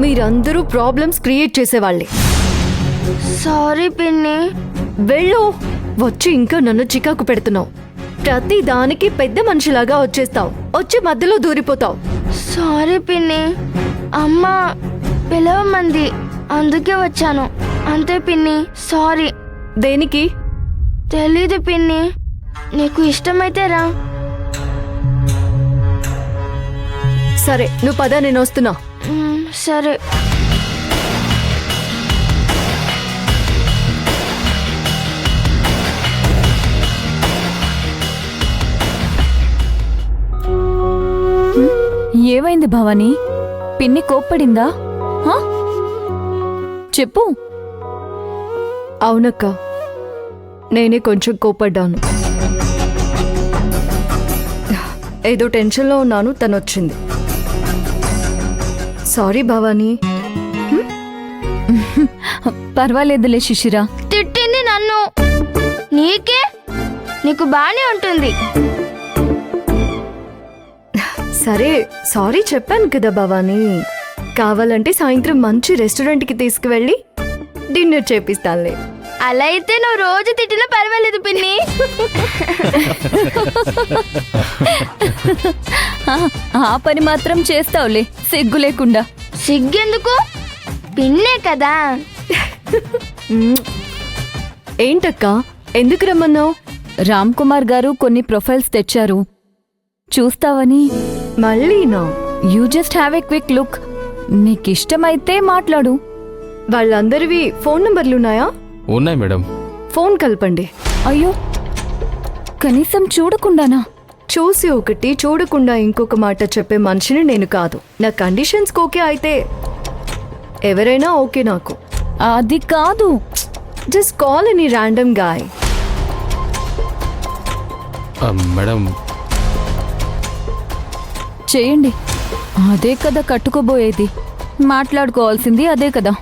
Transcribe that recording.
మీరందరూ problems create చేసేవాళ్ళే. Sorry పిన్ని. వెళ్ళు. వచ్చి ఇంకా నన్ను చికాకు పెడుతున్నావు. ప్రతి దానికి పెద్ద మనిషిలాగా వచ్చేస్తావు, వచ్చి మధ్యలో దూరిపోతావు. సారీ పిన్ని, అమ్మ పిలవమంది అందుకే వచ్చాను అంతే పిన్ని. సారీ. దేనికి? తెలీదు పిన్ని, నీకు ఇష్టమైతే రా. సరే నువ్వు పద, నేను వస్తున్నా. సరే. ఏమైంది భవానీ? పిన్ని కోప్పడిందా? చెప్పు. అవునక్క, నేనే కొంచెం కోపడ్డాను. ఏదో టెన్షన్లో ఉన్నాను, తను వచ్చింది. సారీ భవానీ. పర్వాలేదులే శిశిరా. తిట్టింది నన్ను, నీకు బానే ఉంటుంది. సరే సారీ చెప్పాను కదా భవానీ. కావాలంటే సాయంత్రం మంచి రెస్టారెంట్కి తీసుకువెళ్ళి డిన్నర్ చేపిస్తానులే. అలా అయితే నువ్వు రోజు తిట్టినా పర్వాలేదు పిన్ని. ఆ పని మాత్రం చేస్తావులే సిగ్గు లేకుండా. సిగ్గెందుకు, పిన్నే కదా. ఏంటక్క, ఎందుకు రమ్మన్నావు? రామ్ కుమార్ గారు కొన్ని ప్రొఫైల్స్ తెచ్చారు, చూస్తావని. మళ్ళీనా? You just have a quick look. నీకిష్టమైతే మాట్లాడు. వాళ్ళందరివి ఫోన్ నంబర్లున్నాయా? ఉన్నాయి మేడం. ఫోన్ కలపండి. అయ్యో, కనీసం చూడకుండానా? చూసి ఒకటి చూడకుండా ఇంకొక మాట చెప్పే మనిషిని నేను కాదు. నా కండిషన్స్ ఓకే అయితే ఎవరైనా ఓకే నాకు. అది కాదు. Just call any random guy. Madam చేయండి, అదే కదా కట్టుకోబోయేది. మాట్లాడుకోవాల్సింది అదే కదా.